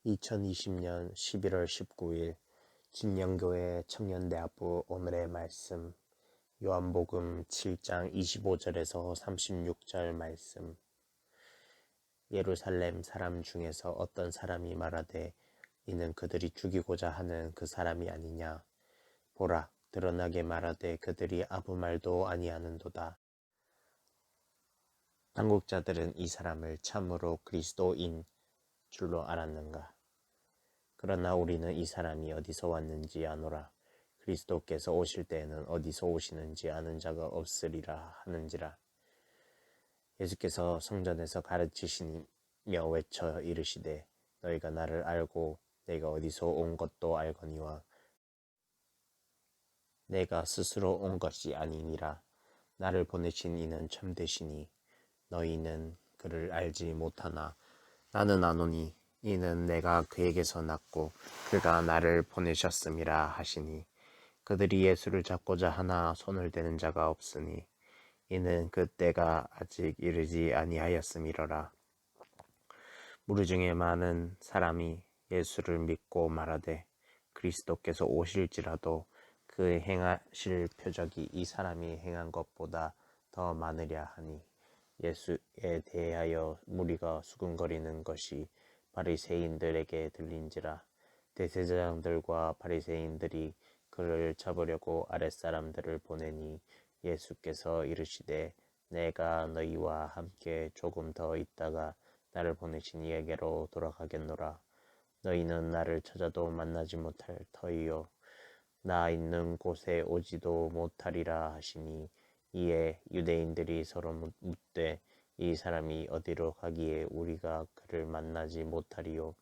2020년 11월 19일 진영교회 청년대학부 오늘의 말씀 요한복음 7장 25절에서 36절 말씀. 예루살렘 사람 중에서 어떤 사람이 말하되 이는 그들이 죽이고자 하는 그 사람이 아니냐. 보라, 드러나게 말하되 그들이 아무 말도 아니하는도다. 당국자들은 이 사람을 참으로 그리스도인 줄로 알았는가. 그러나 우리는 이 사람이 어디서 왔는지 아노라. 그리스도께서 오실 때에는 어디서 오시는지 아는 자가 없으리라 하는지라. 예수께서 성전에서 가르치시며 외쳐 이르시되 너희가 나를 알고 내가 어디서 온 것도 알거니와 내가 스스로 온 것이 아니니라. 나를 보내신 이는 참되시니 너희는 그를 알지 못하나 나는 아노니 이는 내가 그에게서 났고 그가 나를 보내셨음이라 하시니 그들이 예수를 잡고자 하나 손을 대는 자가 없으니 이는 그 때가 아직 이르지 아니하였음이로라. 무리 중에 많은 사람이 예수를 믿고 말하되 그리스도께서 오실지라도 그 행하실 표적이 이 사람이 행한 것보다 더 많으랴 하니 예수에 대하여 무리가 수군거리는 것이 바리새인들에게 들린지라. 대제사장들과 바리새인들이 그를 잡으려고 아랫사람들을 보내니 예수께서 이르시되 내가 너희와 함께 조금 더 있다가 나를 보내신 이에게로 돌아가겠노라. 너희는 나를 찾아도 만나지 못할 터이요 나 있는 곳에 오지도 못하리라 하시니 이에 유대인들이 서로 묻되 이 사람이 어디로 가기에 우리가 그를 만나지 못하리요.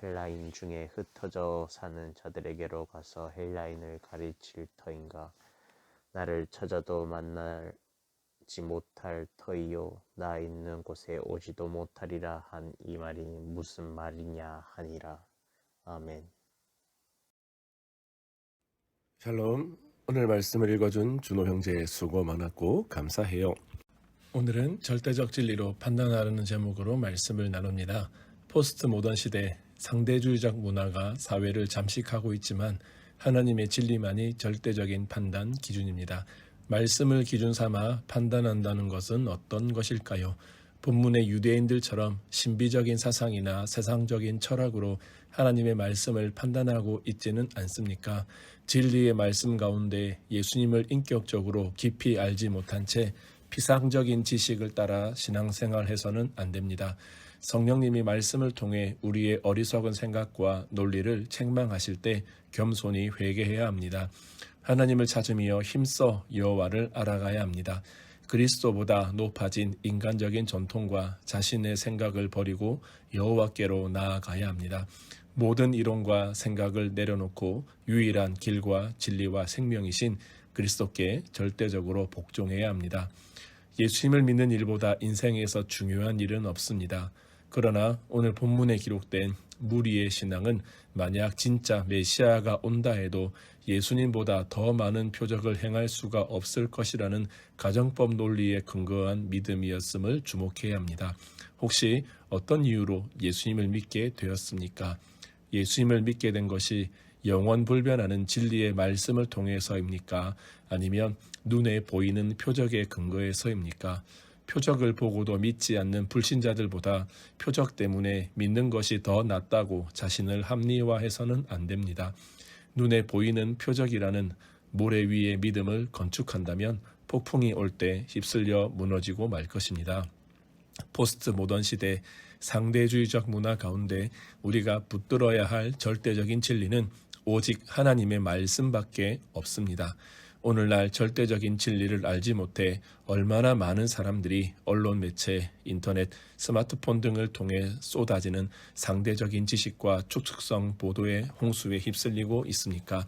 헬라인 중에 흩어져 사는 자들에게로 가서 헬라인을 가르칠 터인가. 나를 찾아도 만나지 못할 터이요 나 있는 곳에 오지도 못하리라 한 이 말이 무슨 말이냐 하니라. 아멘. 샬롬. 오늘 말씀을 읽어준 준호 형제 수고 많았고 감사해요. 오늘은 절대적 진리로 판단하라는 제목으로 말씀을 나눕니다. 포스트 모던 시대 상대주의적 문화가 사회를 잠식하고 있지만 하나님의 진리만이 절대적인 판단 기준입니다. 말씀을 기준 삼아 판단한다는 것은 어떤 것일까요? 본문의 유대인들처럼 신비적인 사상이나 세상적인 철학으로 하나님의 말씀을 판단하고 있지는 않습니까? 진리의 말씀 가운데 예수님을 인격적으로 깊이 알지 못한 채 피상적인 지식을 따라 신앙생활해서는 안 됩니다. 성령님이 말씀을 통해 우리의 어리석은 생각과 논리를 책망하실 때 겸손히 회개해야 합니다. 하나님을 찾으며 힘써 여호와를 알아가야 합니다. 그리스도보다 높아진 인간적인 전통과 자신의 생각을 버리고 여호와께로 나아가야 합니다. 모든 이론과 생각을 내려놓고 유일한 길과 진리와 생명이신 그리스도께 절대적으로 복종해야 합니다. 예수님을 믿는 일보다 인생에서 중요한 일은 없습니다. 그러나 오늘 본문에 기록된 무리의 신앙은 만약 진짜 메시아가 온다 해도 예수님보다 더 많은 표적을 행할 수가 없을 것이라는 가정법 논리에 근거한 믿음이었음을 주목해야 합니다. 혹시 어떤 이유로 예수님을 믿게 되었습니까? 예수님을 믿게 된 것이 영원 불변하는 진리의 말씀을 통해서입니까? 아니면 눈에 보이는 표적에 근거해서입니까? 표적을 보고도 믿지 않는 불신자들보다 표적 때문에 믿는 것이 더 낫다고 자신을 합리화해서는 안 됩니다. 눈에 보이는 표적이라는 모래 위의 믿음을 건축한다면 폭풍이 올 때 휩쓸려 무너지고 말 것입니다. 포스트 모던 시대 상대주의적 문화 가운데 우리가 붙들어야 할 절대적인 진리는 오직 하나님의 말씀밖에 없습니다. 오늘날 절대적인 진리를 알지 못해 얼마나 많은 사람들이 언론 매체, 인터넷, 스마트폰 등을 통해 쏟아지는 상대적인 지식과 추측성 보도의 홍수에 휩쓸리고 있습니까?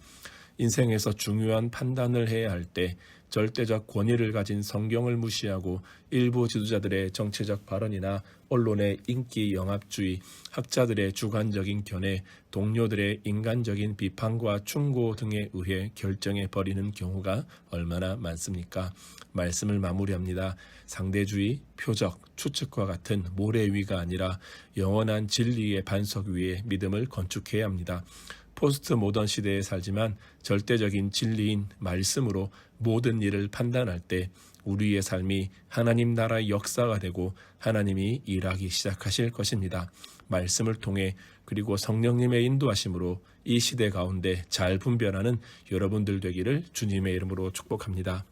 인생에서 중요한 판단을 해야 할 때 절대적 권위를 가진 성경을 무시하고 일부 지도자들의 정치적 발언이나 언론의 인기 영합주의, 학자들의 주관적인 견해, 동료들의 인간적인 비판과 충고 등에 의해 결정해 버리는 경우가 얼마나 많습니까? 말씀을 마무리합니다. 상대주의, 표적, 추측과 같은 모래 위가 아니라 영원한 진리의 반석 위에 믿음을 건축해야 합니다. 포스트 모던 시대에 살지만 절대적인 진리인 말씀으로 모든 일을 판단할 때 우리의 삶이 하나님 나라의 역사가 되고 하나님이 일하기 시작하실 것입니다. 말씀을 통해 그리고 성령님의 인도하심으로 이 시대 가운데 잘 분별하는 여러분들 되기를 주님의 이름으로 축복합니다.